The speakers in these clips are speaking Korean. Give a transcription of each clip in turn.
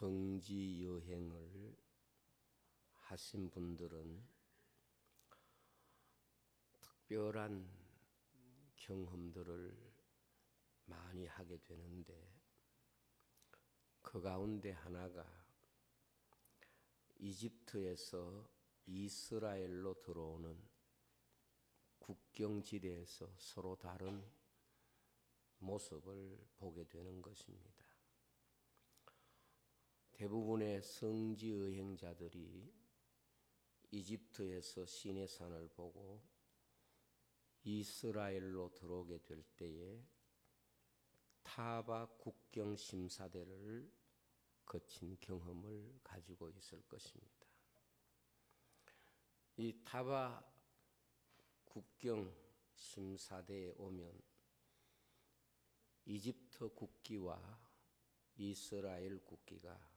성지 여행을 하신 분들은 특별한 경험들을 많이 하게 되는데, 그 가운데 하나가 이집트에서 이스라엘로 들어오는 국경지대에서 서로 다른 모습을 보게 되는 것입니다. 대부분의 성지 여행자들이 이집트에서 시내산을 보고 이스라엘로 들어오게 될 때에 타바 국경 심사대를 거친 경험을 가지고 있을 것입니다. 이 타바 국경 심사대에 오면 이집트 국기와 이스라엘 국기가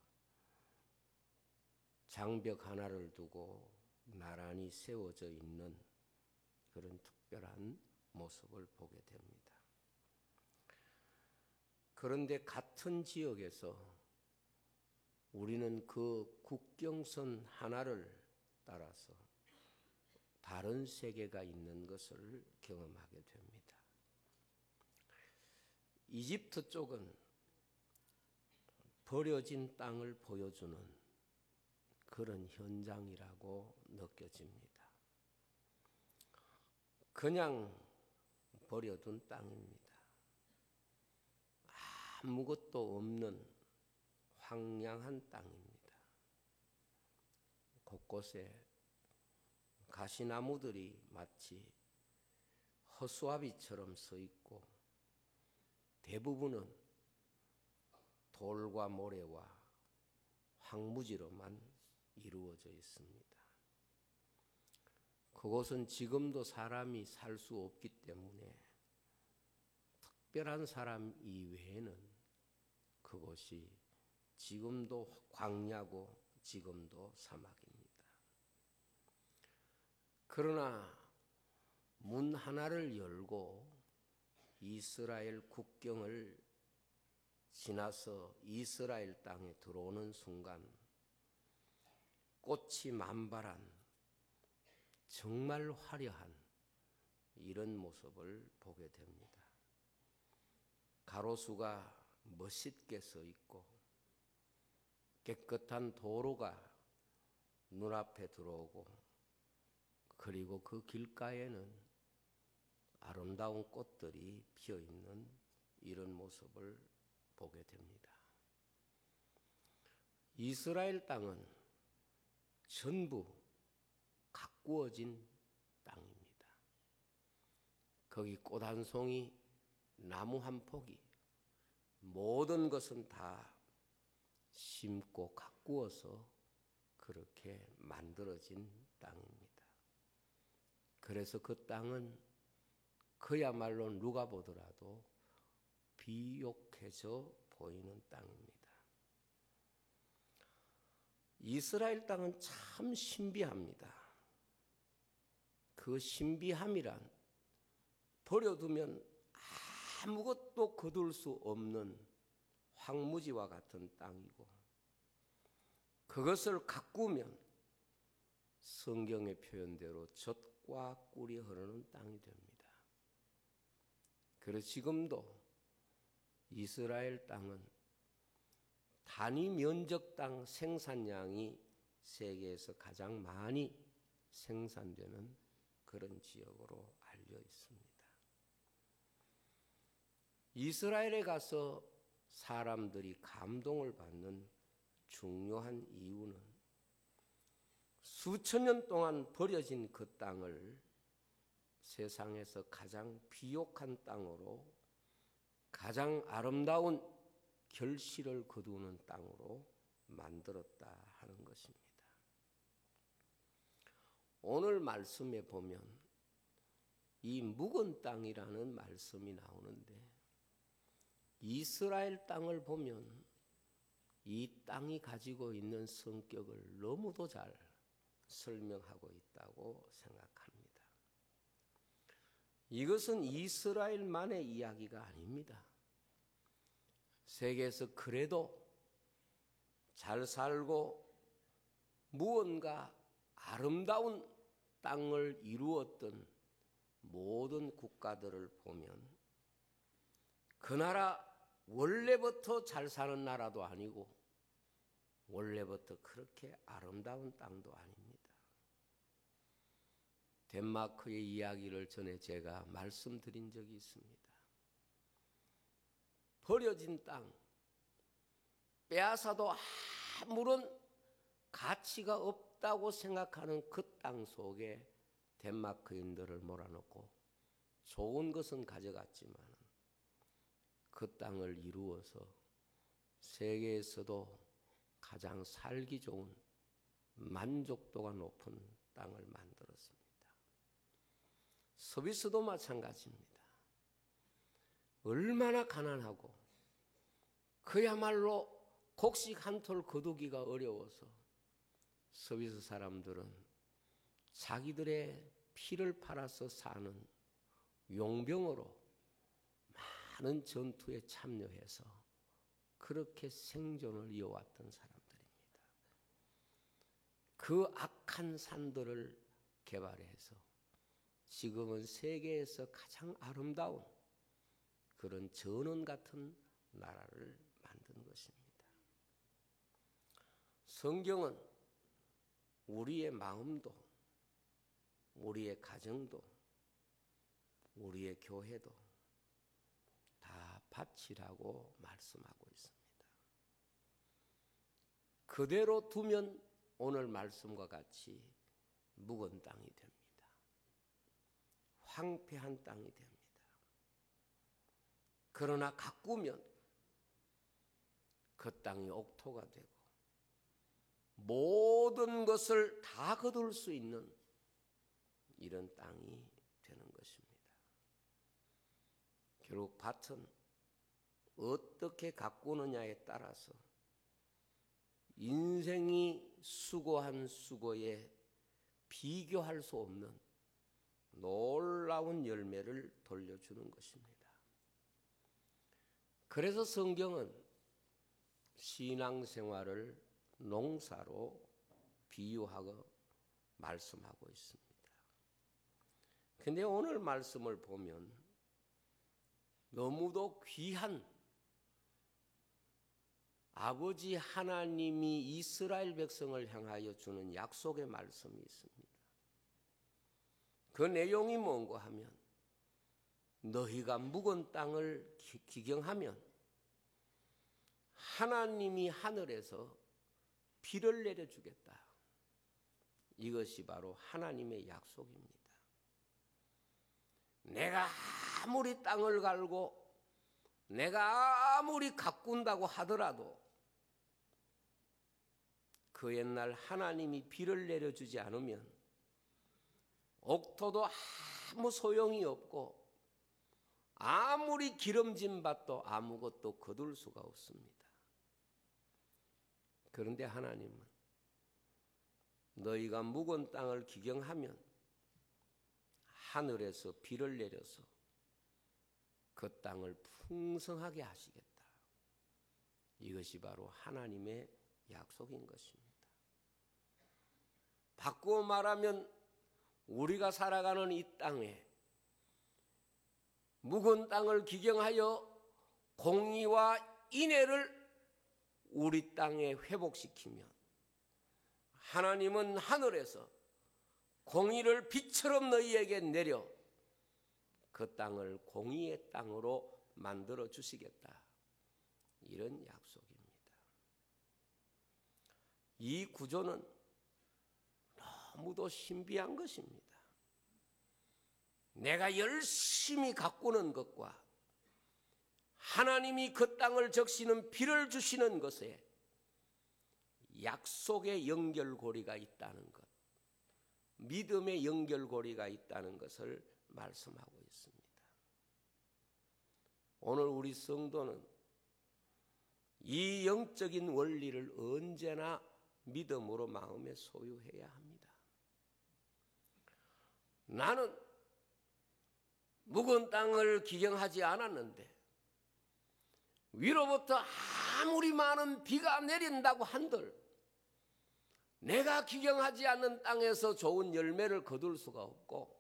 장벽 하나를 두고 나란히 세워져 있는 그런 특별한 모습을 보게 됩니다. 그런데 같은 지역에서 우리는 그 국경선 하나를 따라서 다른 세계가 있는 것을 경험하게 됩니다. 이집트 쪽은 버려진 땅을 보여주는 그런 현장이라고 느껴집니다. 그냥 버려둔 땅입니다. 아무것도 없는 황량한 땅입니다. 곳곳에 가시나무들이 마치 허수아비처럼 서 있고, 대부분은 돌과 모래와 황무지로만 이루어져 있습니다. 그곳은 지금도 사람이 살 수 없기 때문에 특별한 사람 이외에는 그곳이 지금도 광야고 지금도 사막입니다. 그러나 문 하나를 열고 이스라엘 국경을 지나서 이스라엘 땅에 들어오는 순간 꽃이 만발한 정말 화려한 이런 모습을 보게 됩니다. 가로수가 멋있게 서 있고 깨끗한 도로가 눈앞에 들어오고, 그리고 그 길가에는 아름다운 꽃들이 피어 있는 이런 모습을 보게 됩니다. 이스라엘 땅은 전부 가꾸어진 땅입니다. 거기 꽃 한 송이, 나무 한 폭이, 모든 것은 다 심고 가꾸어서 그렇게 만들어진 땅입니다. 그래서 그 땅은 그야말로 누가 보더라도 비옥해져 보이는 땅입니다. 이스라엘 땅은 참 신비합니다. 그 신비함이란 버려두면 아무것도 거둘 수 없는 황무지와 같은 땅이고, 그것을 가꾸면 성경의 표현대로 젖과 꿀이 흐르는 땅이 됩니다. 그래서 지금도 이스라엘 땅은 단위 면적당 생산량이 세계에서 가장 많이 생산되는 그런 지역으로 알려 있습니다. 이스라엘에 가서 사람들이 감동을 받는 중요한 이유는 수천 년 동안 버려진 그 땅을 세상에서 가장 비옥한 땅으로, 가장 아름다운 결실을 거두는 땅으로 만들었다 하는 것입니다. 오늘 말씀에 보면 이 묵은 땅이라는 말씀이 나오는데, 이스라엘 땅을 보면 이 땅이 가지고 있는 성격을 너무도 잘 설명하고 있다고 생각합니다. 이것은 이스라엘만의 이야기가 아닙니다. 세계에서 그래도 잘 살고 무언가 아름다운 땅을 이루었던 모든 국가들을 보면 그 나라 원래부터 잘 사는 나라도 아니고 원래부터 그렇게 아름다운 땅도 아닙니다. 덴마크의 이야기를 전에 제가 말씀드린 적이 있습니다. 버려진 땅, 빼앗아도 아무런 가치가 없다고 생각하는 그 땅 속에 덴마크인들을 몰아넣고 좋은 것은 가져갔지만 그 땅을 이루어서 세계에서도 가장 살기 좋은 만족도가 높은 땅을 만들었습니다. 스위스도 마찬가지입니다. 얼마나 가난하고 그야말로 곡식 한 톨 거두기가 어려워서 스위스 사람들은 자기들의 피를 팔아서 사는 용병으로 많은 전투에 참여해서 그렇게 생존을 이어왔던 사람들입니다. 그 악한 산들을 개발해서 지금은 세계에서 가장 아름다운 그런 전원 같은 나라를 만든 것입니다. 성경은 우리의 마음도, 우리의 가정도, 우리의 교회도 다 바치라고 말씀하고 있습니다. 그대로 두면 오늘 말씀과 같이 묵은 땅이 됩니다. 황폐한 땅이 됩니다. 그러나 가꾸면 그 땅이 옥토가 되고 모든 것을 다 거둘 수 있는 이런 땅이 되는 것입니다. 결국 밭은 어떻게 가꾸느냐에 따라서 인생이 수고한 수고에 비교할 수 없는 놀라운 열매를 돌려주는 것입니다. 그래서 성경은 신앙생활을 농사로 비유하고 말씀하고 있습니다. 근데 오늘 말씀을 보면 너무도 귀한 아버지 하나님이 이스라엘 백성을 향하여 주는 약속의 말씀이 있습니다. 그 내용이 뭔가 하면 너희가 묵은 땅을 기경하면 하나님이 하늘에서 비를 내려주겠다. 이것이 바로 하나님의 약속입니다. 내가 아무리 땅을 갈고 내가 아무리 가꾼다고 하더라도 그 옛날 하나님이 비를 내려주지 않으면 옥토도 아무 소용이 없고 아무리 기름진 밭도 아무것도 거둘 수가 없습니다. 그런데 하나님은 너희가 묵은 땅을 기경하면 하늘에서 비를 내려서 그 땅을 풍성하게 하시겠다. 이것이 바로 하나님의 약속인 것입니다. 바꾸어 말하면 우리가 살아가는 이 땅에 묵은 땅을 기경하여 공의와 인애를 우리 땅에 회복시키면 하나님은 하늘에서 공의를 빛처럼 너희에게 내려 그 땅을 공의의 땅으로 만들어 주시겠다. 이런 약속입니다. 이 구조는 너무도 신비한 것입니다. 내가 열심히 가꾸는 것과 하나님이 그 땅을 적시는 비를 주시는 것에 약속의 연결고리가 있다는 것, 믿음의 연결고리가 있다는 것을 말씀하고 있습니다. 오늘 우리 성도는 이 영적인 원리를 언제나 믿음으로 마음에 소유해야 합니다. 나는 묵은 땅을 기경하지 않았는데 위로부터 아무리 많은 비가 내린다고 한들 내가 기경하지 않는 땅에서 좋은 열매를 거둘 수가 없고,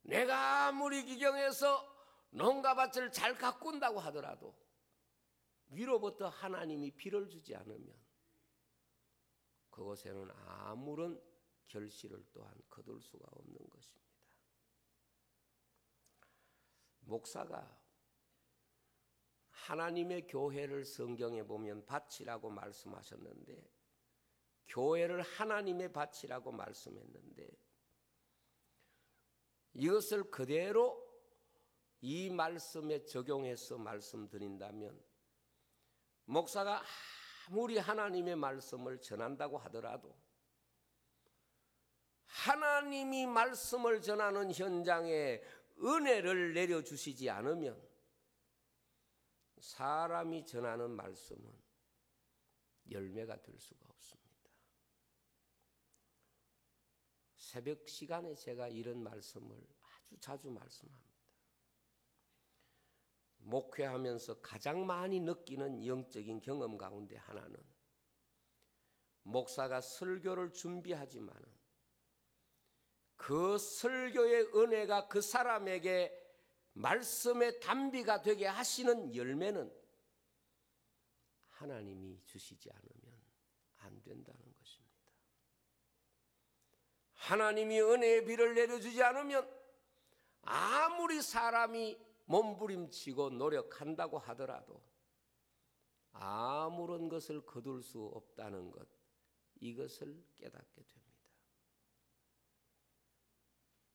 내가 아무리 기경해서 농가밭을 잘 가꾼다고 하더라도 위로부터 하나님이 비를 주지 않으면 그곳에는 아무런 결실을 또한 거둘 수가 없는 것입니다. 목사가 하나님의 교회를 성경에 보면 밭이라고 말씀하셨는데, 교회를 하나님의 밭이라고 말씀했는데, 이것을 그대로 이 말씀에 적용해서 말씀드린다면, 목사가 아무리 하나님의 말씀을 전한다고 하더라도 하나님이 말씀을 전하는 현장에 은혜를 내려주시지 않으면 사람이 전하는 말씀은 열매가 될 수가 없습니다. 새벽 시간에 제가 이런 말씀을 아주 자주 말씀합니다. 목회하면서 가장 많이 느끼는 영적인 경험 가운데 하나는, 목사가 설교를 준비하지만 그 설교의 은혜가 그 사람에게 말씀의 단비가 되게 하시는 열매는 하나님이 주시지 않으면 안 된다는 것입니다. 하나님이 은혜의 비를 내려주지 않으면 아무리 사람이 몸부림치고 노력한다고 하더라도 아무런 것을 거둘 수 없다는 것, 이것을 깨닫게 됩니다.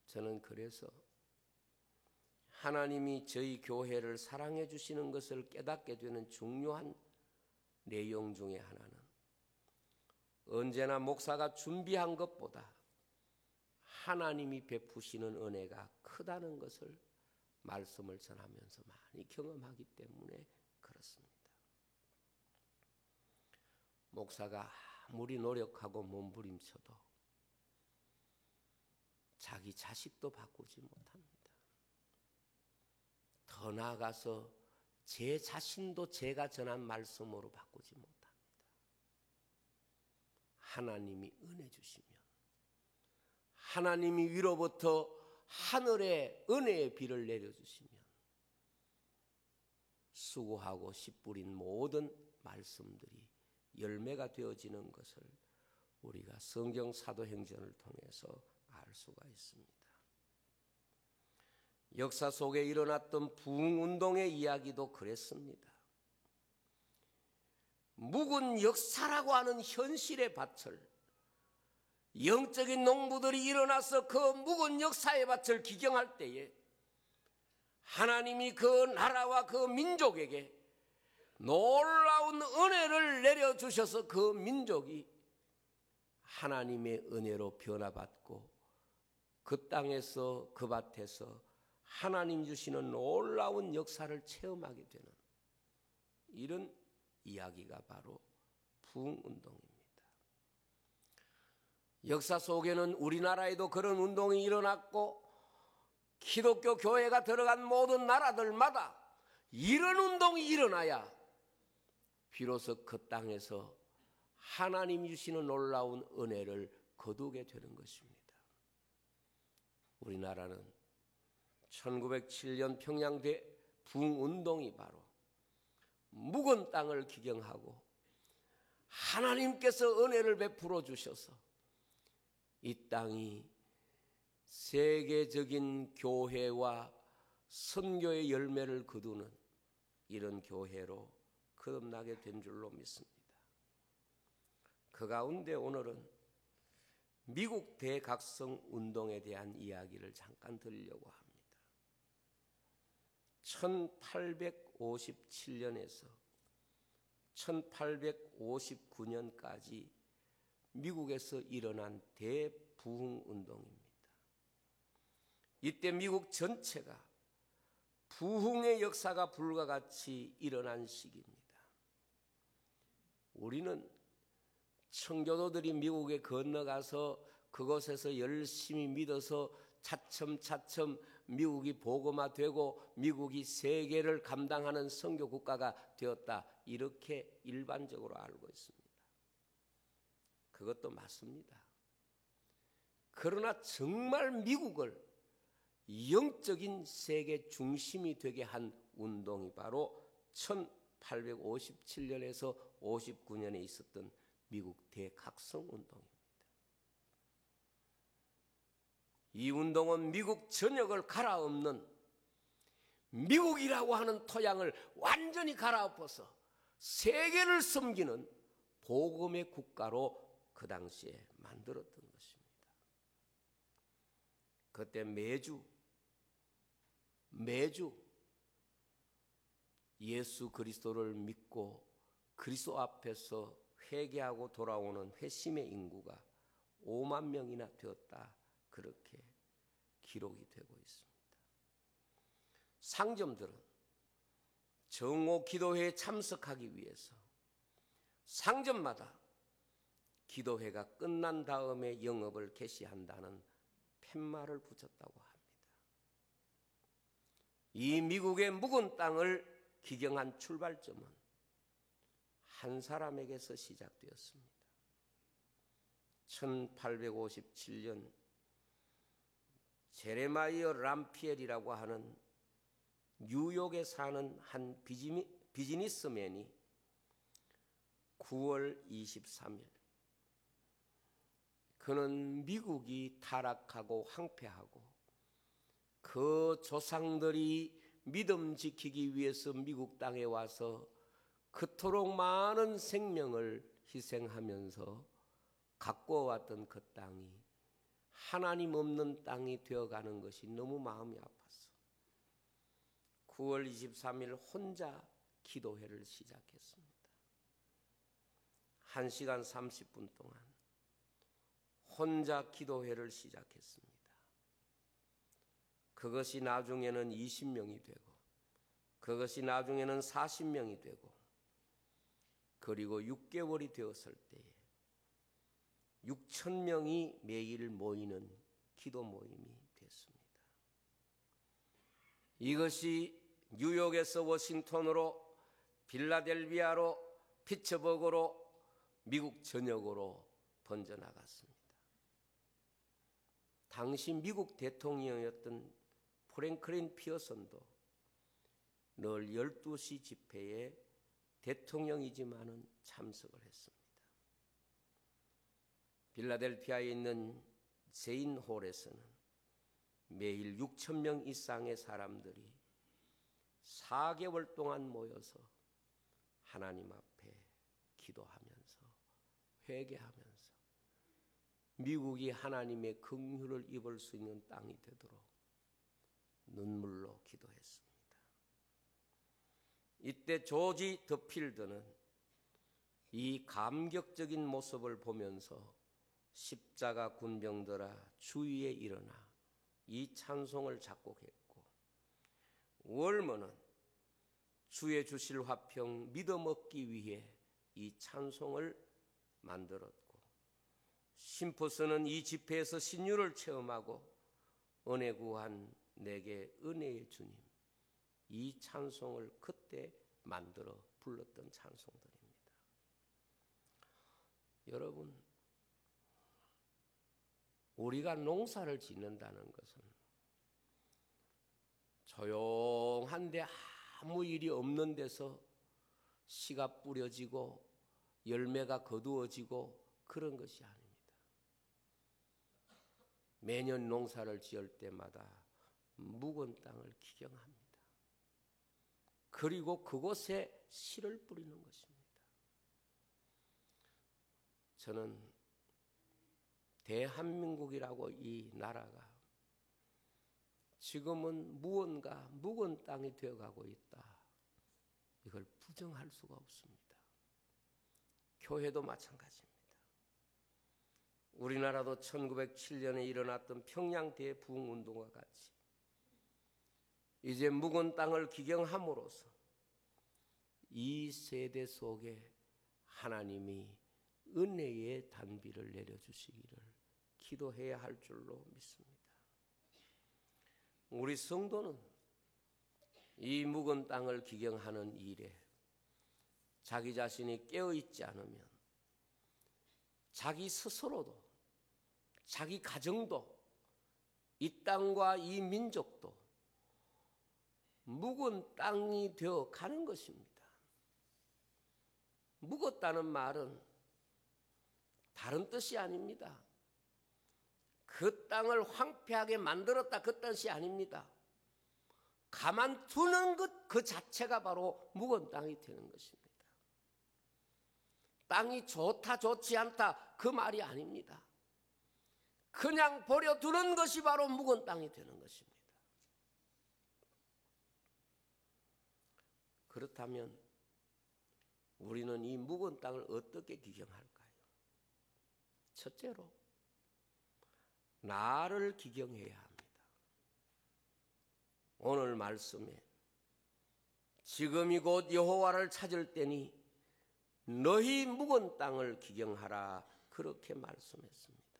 저는 그래서 하나님이 저희 교회를 사랑해 주시는 것을 깨닫게 되는 중요한 내용 중에 하나는, 언제나 목사가 준비한 것보다 하나님이 베푸시는 은혜가 크다는 것을 말씀을 전하면서 많이 경험하기 때문에 그렇습니다. 목사가 아무리 노력하고 몸부림쳐도 자기 자식도 바꾸지 못합니다. 더 나아가서 제 자신도 제가 전한 말씀으로 바꾸지 못합니다. 하나님이 은혜 주시면, 하나님이 위로부터 하늘에 은혜의 비를 내려주시면 수고하고 씨 뿌린 모든 말씀들이 열매가 되어지는 것을 우리가 성경 사도행전을 통해서 알 수가 있습니다. 역사 속에 일어났던 부흥운동의 이야기도 그랬습니다. 묵은 역사라고 하는 현실의 밭을, 영적인 농부들이 일어나서 그 묵은 역사의 밭을 기경할 때에 하나님이 그 나라와 그 민족에게 놀라운 은혜를 내려주셔서 그 민족이 하나님의 은혜로 변화받고 그 땅에서, 그 밭에서 하나님 주시는 놀라운 역사를 체험하게 되는 이런 이야기가 바로 부흥운동입니다. 역사 속에는 우리나라에도 그런 운동이 일어났고, 기독교 교회가 들어간 모든 나라들마다 이런 운동이 일어나야 비로소 그 땅에서 하나님 주시는 놀라운 은혜를 거두게 되는 것입니다. 우리나라는 1907년 평양대 부흥운동이 바로 묵은 땅을 기경하고 하나님께서 은혜를 베풀어 주셔서 이 땅이 세계적인 교회와 선교의 열매를 거두는 이런 교회로 거듭나게 된 줄로 믿습니다. 그 가운데 오늘은 미국 대각성 운동에 대한 이야기를 잠깐 드리려고 합니다. 1857년에서 1859년까지 미국에서 일어난 대부흥운동입니다. 이때 미국 전체가 부흥의 역사가 불과같이 일어난 시기입니다. 우리는 청교도들이 미국에 건너가서 그곳에서 열심히 믿어서 차츰차츰 미국이 보고마되고 미국이 세계를 감당하는 선교 국가가 되었다. 이렇게 일반적으로 알고 있습니다. 그것도 맞습니다. 그러나 정말 미국을 영적인 세계 중심이 되게 한 운동이 바로 1857년에서 59년에 있었던 미국 대각성 운동입니다. 이 운동은 미국 전역을 갈아엎는, 미국이라고 하는 토양을 완전히 갈아엎어서 세계를 섬기는 복음의 국가로 그 당시에 만들었던 것입니다. 그때 매주 예수 그리스도를 믿고 그리스도 앞에서 회개하고 돌아오는 회심의 인구가 5만 명이나 되었다. 그렇게 기록이 되고 있습니다. 상점들은 정오 기도회에 참석하기 위해서 상점마다 기도회가 끝난 다음에 영업을 개시한다는 팻말을 붙였다고 합니다. 이 미국의 묵은 땅을 기경한 출발점은 한 사람에게서 시작되었습니다. 1857년 제레마이어 람피엘이라고 하는 뉴욕에 사는 한 비즈니스맨이 9월 23일 그는 미국이 타락하고 황폐하고 그 조상들이 믿음 지키기 위해서 미국 땅에 와서 그토록 많은 생명을 희생하면서 가꾸어왔던 그 땅이 하나님 없는 땅이 되어가는 것이 너무 마음이 아팠어. 9월 23일 혼자 기도회를 시작했습니다. 1시간 30분 동안 혼자 기도회를 시작했습니다. 그것이 나중에는 20명이 되고 그것이 나중에는 40명이 되고 그리고 6개월이 되었을 때에 6,000명이 매일 모이는 기도 모임이 됐습니다. 이것이 뉴욕에서 워싱턴으로 필라델비아로 피츠버그로 미국 전역으로 번져나갔습니다. 당시 미국 대통령이었던 프랭클린 피어슨도 늘 12시 집회에 대통령이지만은 참석을 했습니다. 필라델피아에 있는 제인홀에서는 매일 6,000명 이상의 사람들이 4개월 동안 모여서 하나님 앞에 기도하면서 회개하면서 미국이 하나님의 긍휼을 입을 수 있는 땅이 되도록 눈물로 기도했습니다. 이때 조지 더필드는 이 감격적인 모습을 보면서 십자가 군병들아 주위에 일어나 이 찬송을 작곡했고, 월머는 주의 주실 화평 믿어 먹기 위해 이 찬송을 만들었고, 심포스는 이 집회에서 신유를 체험하고 은혜 구한 내게 은혜의 주님, 이 찬송을 그때 만들어 불렀던 찬송들입니다. 여러분, 우리가 농사를 짓는다는 것은 조용한데 아무 일이 없는 데서 씨가 뿌려지고 열매가 거두어지고 그런 것이 아닙니다. 매년 농사를 지을 때마다 묵은 땅을 기경합니다. 그리고 그곳에 씨를 뿌리는 것입니다. 저는 대한민국이라고 이 나라가 지금은 무언가 묵은 땅이 되어가고 있다. 이걸 부정할 수가 없습니다. 교회도 마찬가지입니다. 우리나라도 1907년에 일어났던 평양 대부흥운동과 같이 이제 묵은 땅을 기경함으로써 이 세대 속에 하나님이 은혜의 단비를 내려주시기를 기도해야 할 줄로 믿습니다. 우리 성도는 이 묵은 땅을 기경하는 일에 자기 자신이 깨어있지 않으면 자기 스스로도 자기 가정도 이 땅과 이 민족도 묵은 땅이 되어 가는 것입니다. 묵었다는 말은 다른 뜻이 아닙니다. 그 땅을 황폐하게 만들었다 그 뜻이 아닙니다. 가만두는 것 그 자체가 바로 묵은 땅이 되는 것입니다. 땅이 좋다 좋지 않다 그 말이 아닙니다. 그냥 버려두는 것이 바로 묵은 땅이 되는 것입니다. 그렇다면 우리는 이 묵은 땅을 어떻게 기경할까요? 첫째로 나를 기경해야 합니다. 오늘 말씀에 지금이 곧 여호와를 찾을 때니 너희 묵은 땅을 기경하라 그렇게 말씀했습니다.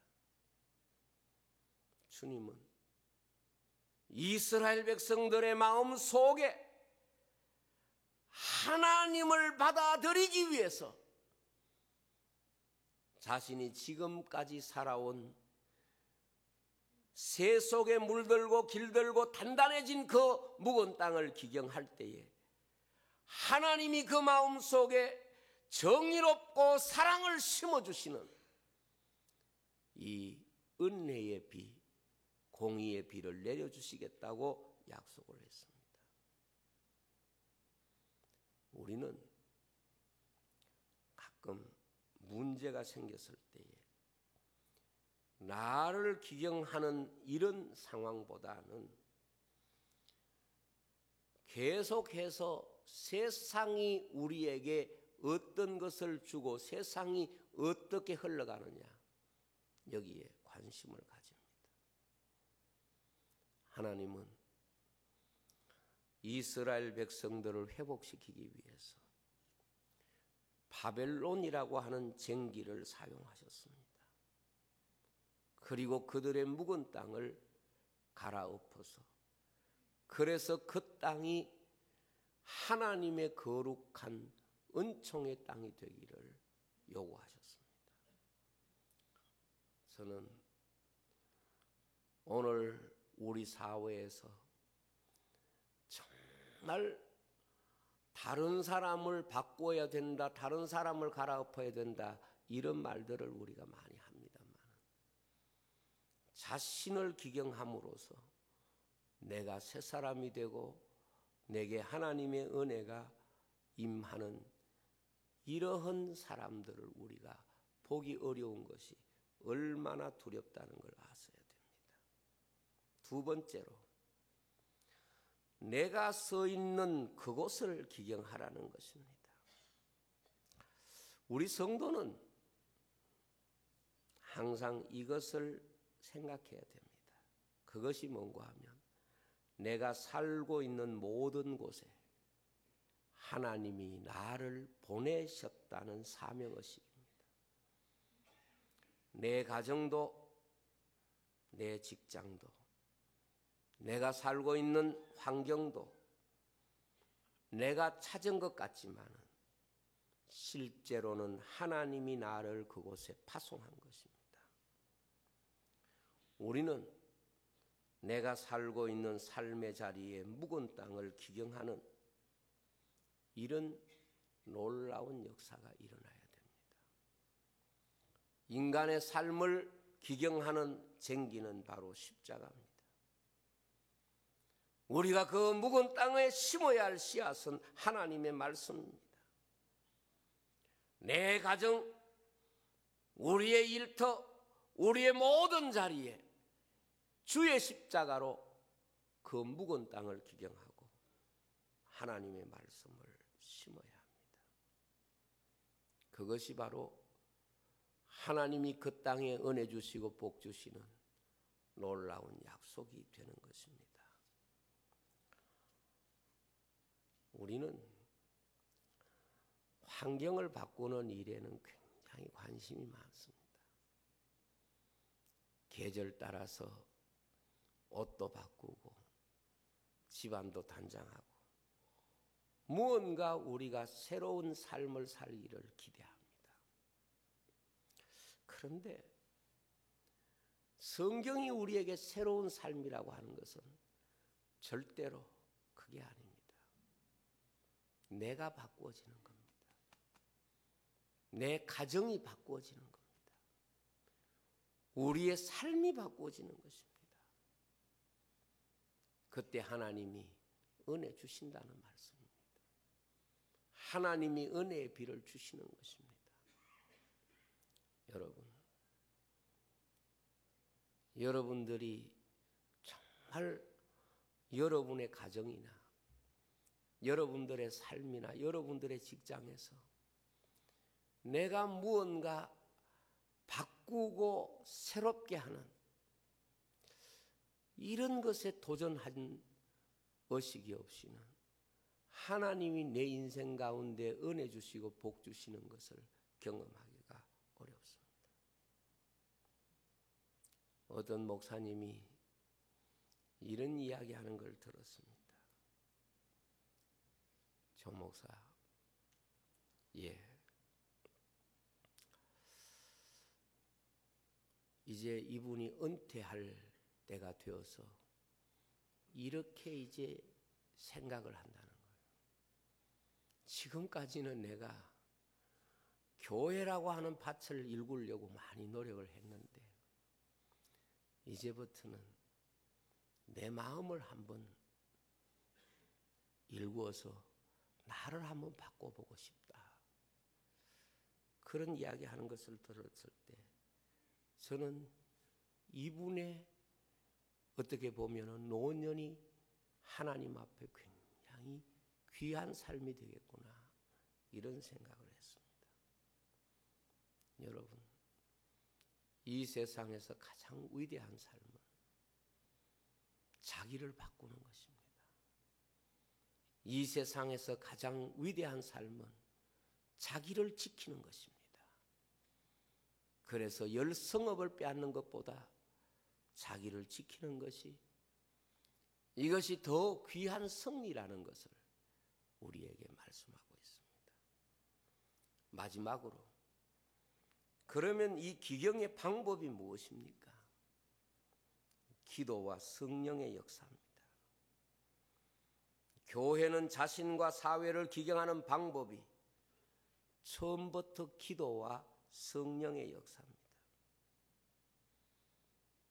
주님은 이스라엘 백성들의 마음 속에 하나님을 받아들이기 위해서 자신이 지금까지 살아온 새 속에 물들고 길들고 단단해진 그 묵은 땅을 기경할 때에 하나님이 그 마음 속에 정의롭고 사랑을 심어주시는 이 은혜의 비, 공의의 비를 내려주시겠다고 약속을 했습니다. 우리는 가끔 문제가 생겼을 때에 나를 기경하는 이런 상황보다는 계속해서 세상이 우리에게 어떤 것을 주고 세상이 어떻게 흘러가느냐 여기에 관심을 가집니다. 하나님은 이스라엘 백성들을 회복시키기 위해서 바벨론이라고 하는 쟁기를 사용하셨습니다. 그리고 그들의 묵은 땅을 갈아엎어서 그래서 그 땅이 하나님의 거룩한 은총의 땅이 되기를 요구하셨습니다. 저는 오늘 우리 사회에서 정말 다른 사람을 바꿔야 된다, 다른 사람을 갈아엎어야 된다 이런 말들을 우리가 많이 합니다만 자신을 기경함으로써 내가 새 사람이 되고 내게 하나님의 은혜가 임하는 이러한 사람들을 우리가 보기 어려운 것이 얼마나 두렵다는 걸 아셔야 됩니다. 두 번째로 내가 서 있는 그곳을 기경하라는 것입니다. 우리 성도는 항상 이것을 생각해야 됩니다. 그것이 뭔가 하면 내가 살고 있는 모든 곳에 하나님이 나를 보내셨다는 사명의식입니다. 내 가정도 내 직장도 내가 살고 있는 환경도 내가 찾은 것 같지만 실제로는 하나님이 나를 그곳에 파송한 것입니다. 우리는 내가 살고 있는 삶의 자리에 묵은 땅을 기경하는 이런 놀라운 역사가 일어나야 됩니다. 인간의 삶을 기경하는 쟁기는 바로 십자가입니다. 우리가 그 묵은 땅에 심어야 할 씨앗은 하나님의 말씀입니다. 내 가정, 우리의 일터, 우리의 모든 자리에 주의 십자가로 그 묵은 땅을 기경하고 하나님의 말씀을 심어야 합니다. 그것이 바로 하나님이 그 땅에 은혜 주시고 복 주시는 놀라운 약속이 되는 것입니다. 우리는 환경을 바꾸는 일에는 굉장히 관심이 많습니다. 계절 따라서 옷도 바꾸고 집안도 단장하고 무언가 우리가 새로운 삶을 살기를 기대합니다. 그런데 성경이 우리에게 새로운 삶이라고 하는 것은 절대로 그게 아닙니다. 내가 바꾸어지는 겁니다. 내 가정이 바꾸어지는 겁니다. 우리의 삶이 바꾸어지는 것입니다. 그때 하나님이 은혜 주신다는 말씀입니다. 하나님이 은혜의 비를 주시는 것입니다. 여러분들이 정말 여러분의 가정이나 여러분들의 삶이나 여러분들의 직장에서 내가 무언가 바꾸고 새롭게 하는 이런 것에 도전한 의식이 없이는 하나님이 내 인생 가운데 은혜 주시고 복 주시는 것을 경험하기가 어렵습니다. 어떤 목사님이 이런 이야기하는 걸 들었습니다. 조 목사, 이제 이분이 은퇴할 때가 되어서 이렇게 이제 생각을 한다는 거예요. 지금까지는 내가 교회라고 하는 밭을 일구려고 많이 노력을 했는데 이제부터는 내 마음을 한번 일구어서 나를 한번 바꿔보고 싶다. 그런 이야기하는 것을 들었을 때 저는 이분의 어떻게 보면 노년이 하나님 앞에 굉장히 귀한 삶이 되겠구나 이런 생각을 했습니다. 여러분, 이 세상에서 가장 위대한 삶은 자기를 바꾸는 것입니다. 이 세상에서 가장 위대한 삶은 자기를 지키는 것입니다. 그래서 열성업을 빼앗는 것보다 자기를 지키는 것이 이것이 더 귀한 승리라는 것을 우리에게 말씀하고 있습니다. 마지막으로 그러면 이 기경의 방법이 무엇입니까? 기도와 성령의 역사입니다. 교회는 자신과 사회를 기경하는 방법이 처음부터 기도와 성령의 역사입니다.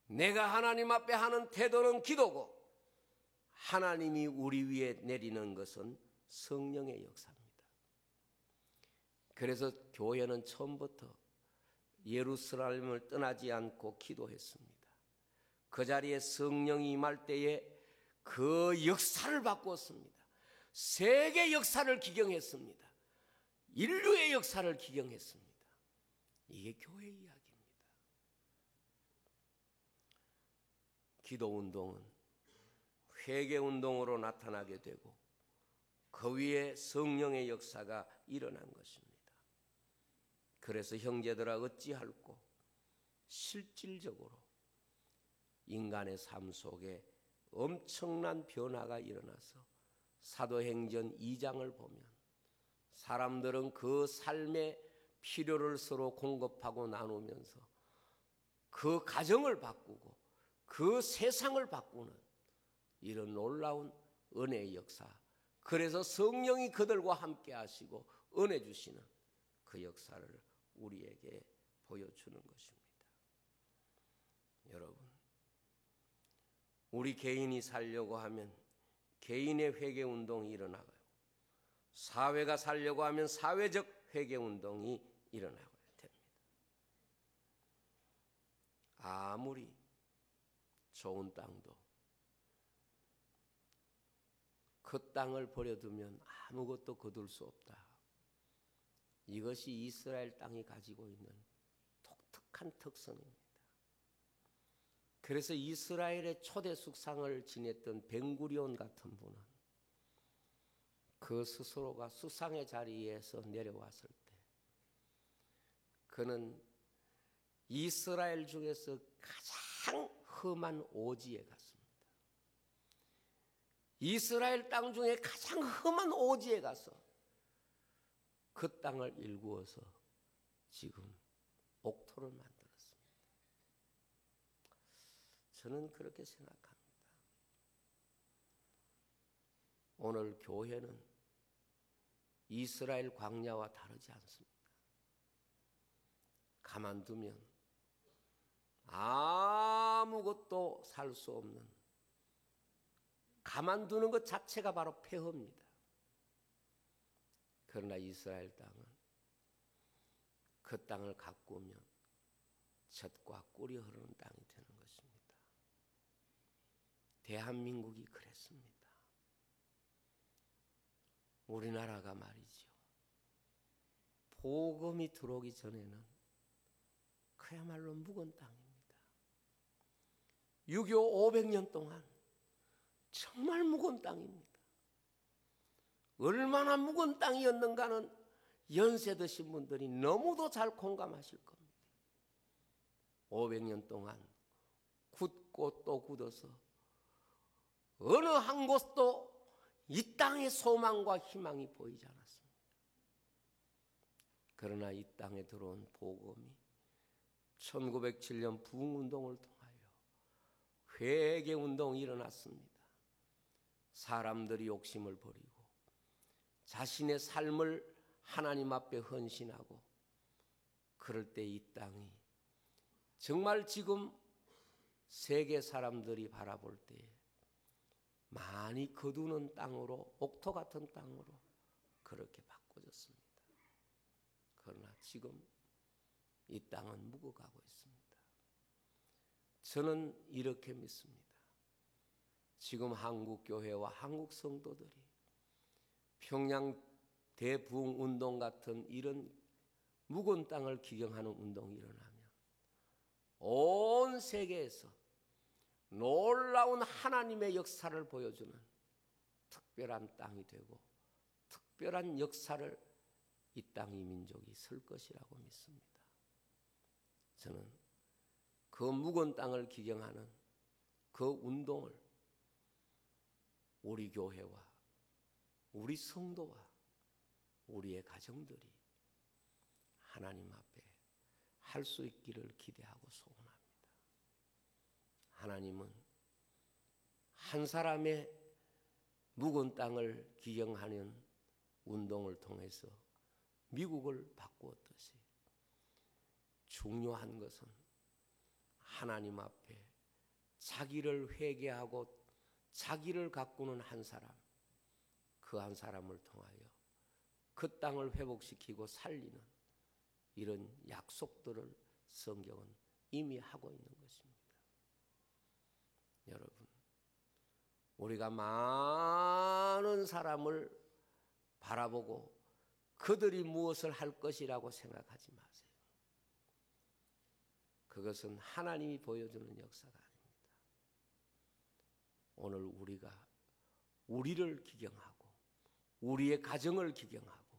내가 하나님 앞에 하는 태도는 기도고 하나님이 우리 위에 내리는 것은 성령의 역사입니다. 그래서 교회는 처음부터 예루살렘을 떠나지 않고 기도했습니다. 그 자리에 성령이 임할 때에 그 역사를 바꾸었습니다. 세계 역사를 기경했습니다. 인류의 역사를 기경했습니다. 이게 교회의 이야기입니다. 기도운동은 회개운동으로 나타나게 되고 그 위에 성령의 역사가 일어난 것입니다. 그래서 형제들아 어찌할꼬 실질적으로 인간의 삶 속에 엄청난 변화가 일어나서 사도행전 2장을 보면 사람들은 그 삶의 필요를 서로 공급하고 나누면서 그 가정을 바꾸고 그 세상을 바꾸는 이런 놀라운 은혜의 역사, 그래서 성령이 그들과 함께 하시고 은혜 주시는 그 역사를 우리에게 보여주는 것입니다. 여러분, 우리 개인이 살려고 하면 개인의 회개운동이 일어나고요, 사회가 살려고 하면 사회적 회개운동이 일어나야 됩니다. 아무리 좋은 땅도 그 땅을 버려두면 아무것도 거둘 수 없다. 이것이 이스라엘 땅이 가지고 있는 독특한 특성입니다. 그래서 이스라엘의 초대 숙상을 지냈던 벤구리온 같은 분은 그 스스로가 수상의 자리에서 내려왔을 때 그는 이스라엘 중에서 가장 험한 오지에 갔습니다. 이스라엘 땅 중에 가장 험한 오지에 가서 그 땅을 일구어서 지금 옥토를 만들었습니다. 저는 그렇게 생각합니다. 오늘 교회는 이스라엘 광야와 다르지 않습니다. 가만두면 아무것도 살 수 없는, 가만두는 것 자체가 바로 폐허입니다. 그러나 이스라엘 땅은 그 땅을 가꾸면 젖과 꿀이 흐르는 땅이 되는 것입니다. 대한민국이 그랬습니다. 우리나라가 말이죠, 복음이 들어오기 전에는 그야말로 묵은 땅입니다. 6.25 500년 동안 정말 묵은 땅입니다. 얼마나 묵은 땅이었는가는 연세 드신 분들이 너무도 잘 공감하실 겁니다. 500년 동안 굳고 또 굳어서 어느 한 곳도 이 땅에 소망과 희망이 보이지 않았습니다. 그러나 이 땅에 들어온 복음이 1907년 부흥운동을 통하여 회개운동이 일어났습니다. 사람들이 욕심을 버리고 자신의 삶을 하나님 앞에 헌신하고, 그럴 때 이 땅이 정말 지금 세계 사람들이 바라볼 때에 많이 거두는 땅으로, 옥토 같은 땅으로 그렇게 바꿔졌습니다. 그러나 지금 이 땅은 묵어가고 있습니다. 저는 이렇게 믿습니다. 지금 한국 교회와 한국 성도들이 평양 대부흥 운동 같은 이런 묵은 땅을 기경하는 운동이 일어나면 온 세계에서 놀라운 하나님의 역사를 보여주는 특별한 땅이 되고 특별한 역사를 이 땅, 이 민족이 쓸 것이라고 믿습니다. 저는 그 묵은 땅을 기경하는 그 운동을 우리 교회와 우리 성도와 우리의 가정들이 하나님 앞에 할 수 있기를 기대하고 소원합니다. 하나님은 한 사람의 묵은 땅을 기경하는 운동을 통해서 미국을 바꾸었듯이 중요한 것은 하나님 앞에 자기를 회개하고 자기를 가꾸는 한 사람, 그 한 사람을 통하여 그 땅을 회복시키고 살리는 이런 약속들을 성경은 이미 하고 있는 것입니다. 여러분, 우리가 많은 사람을 바라보고 그들이 무엇을 할 것이라고 생각하지 마세요. 그것은 하나님이 보여주는 역사가 아닙니다. 오늘 우리가 우리를 기경하고 우리의 가정을 기경하고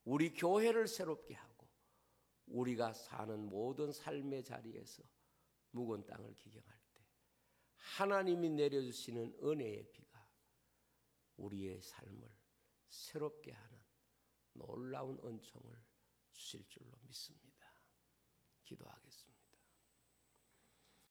우리 교회를 새롭게 하고 우리가 사는 모든 삶의 자리에서 묵은 땅을 기경할 때 하나님이 내려주시는 은혜의 비가 우리의 삶을 새롭게 하는 놀라운 은총을 주실 줄로 믿습니다. 기도하겠습니다.